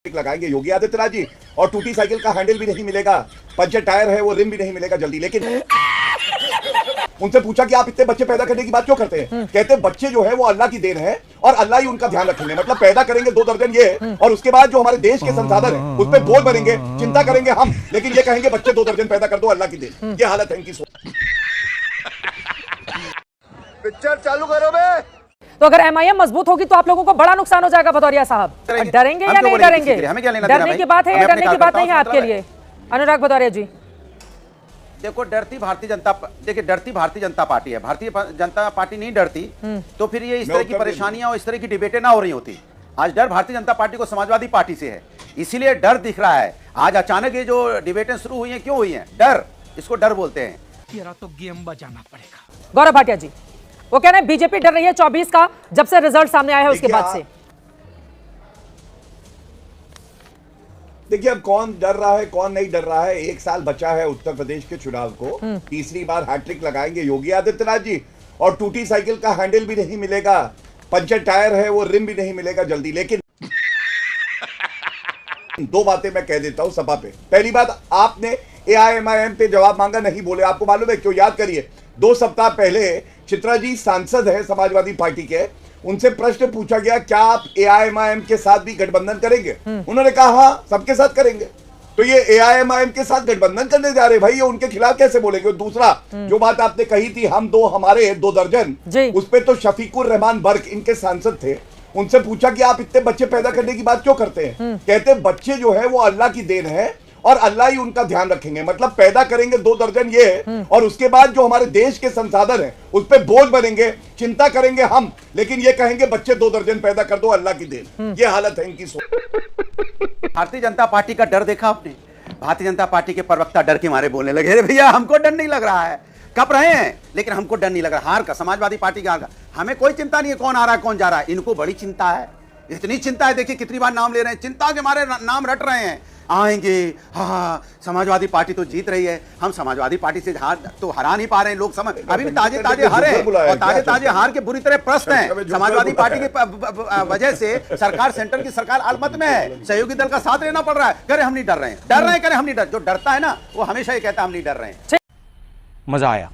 लगाएंगे योगी आदित्यनाथ जी, और टूटी साइकिल का हैंडल भी नहीं मिलेगा, पंचर टायर है वो रिम भी नहीं मिलेगा जल्दी। लेकिन उनसे पूछा कि आप इतने बच्चे पैदा करने की बात क्यों करते हैं? कहते बच्चे जो है वो अल्लाह की देन है और अल्लाह ही उनका ध्यान रखेंगे। मतलब पैदा करेंगे 2 दर्जन ये, और उसके बाद जो हमारे देश के संसाधन है उस पर बोझ बनेंगे, चिंता करेंगे हम, लेकिन ये कहेंगे बच्चे 2 दर्जन पैदा कर दो, अल्लाह की देन। ये हालत है इनकी सोच। पिक्चर चालू करो बे। तो अगर एमआईएम मजबूत होगी तो आप लोगों को बड़ा नुकसान हो जाएगा भदौरिया साहब। डरेंगे या नहीं डरेंगे? डरने की बात है या डरने की बात नहीं है आपके लिए? अनुराग भदौरिया जी देखो, डरती भारतीय जनता पार्टी है। भारतीय जनता पार्टी नहीं डरती तो फिर ये इस तरह की परेशानियां और इस तरह की डिबेटें ना हो रही होती। आज डर भारतीय जनता पार्टी को समाजवादी पार्टी से है, इसीलिए डर दिख रहा है। आज अचानक ये जो डिबेटें शुरू हुई हैं, क्यों हुई हैं? डर, इसको डर बोलते हैं। तेरा तो गेम बजाना पड़ेगा। गौरव भाटिया जी वो कह रहे हैं बीजेपी डर रही है 24 का, जब से रिजल्ट सामने आया है उसके बाद से। देखिए अब कौन डर रहा है कौन नहीं डर रहा है। 1 साल बचा है उत्तर प्रदेश के चुनाव को, तीसरी बार हैट्रिक लगाएंगे योगी आदित्यनाथ जी, और टूटी साइकिल का हैंडल भी नहीं मिलेगा, पंचर टायर है वो रिम भी नहीं मिलेगा जल्दी। लेकिन 2 बातें मैं कह देता हूं सभा पे। पहली बात, आपने एआईएमआईएम पे जवाब मांगा, नहीं बोले। आपको मालूम है क्यों? याद करिए, 2 सप्ताह पहले चित्रा जी सांसद है समाजवादी पार्टी के, उनसे प्रश्न पूछा गया क्या आप एआईएमआईएम के साथ भी गठबंधन करेंगे? उन्होंने कहा हाँ सबके साथ करेंगे। तो ये एआईएमआईएम के साथ गठबंधन करने जा रहे भाई, ये उनके खिलाफ कैसे बोलेंगे? दूसरा जो बात आपने कही थी हम 2 हमारे 2 दर्जन, उस पे तो शफीकुर रहमान बर्क इनके सांसद थे, उनसे पूछा कि आप इतने बच्चे पैदा करने की बात क्यों करते हैं? कहते बच्चे जो है वो अल्लाह की देन है और अल्लाह ही उनका ध्यान रखेंगे। मतलब पैदा करेंगे 2 दर्जन ये, और उसके बाद जो हमारे देश के संसाधन है उस पर बोझ बनेंगे, चिंता करेंगे हम, लेकिन ये कहेंगे बच्चे 2 दर्जन पैदा कर दो, अल्लाह की देन। ये हालत है इनकी सोच। भारतीय जनता पार्टी का डर देखा आपने? भारतीय जनता पार्टी के प्रवक्ता डर के मारे बोलने लगे, भैया हमको डर नहीं लग रहा है, कप रहे हैं लेकिन हमको डर नहीं लग रहा। हार का, समाजवादी पार्टी का हार का हमें कोई चिंता नहीं है, कौन आ रहा है कौन जा रहा है, इनको बड़ी चिंता है। इतनी चिंता है, देखिए कितनी बार नाम ले रहे हैं, चिंता के मारे नाम रट रहे हैं, आएंगे। हाँ समाजवादी पार्टी तो जीत रही है, हम समाजवादी पार्टी से हरा नहीं पा रहे हैं लोग। समझ अभी भी ताजे हारे हैं, और ताजे हार के बुरी तरह प्रश्न है। समाजवादी पार्टी की वजह से सरकार, सेंटर की सरकार अलमत में है, सहयोगी दल का साथ लेना पड़ रहा है। करे हम नहीं डर रहे हैं, करे हम नहीं डर। जो डरता है ना वो हमेशा ये कहता है हम नहीं डर रहे हैं। मजा आया।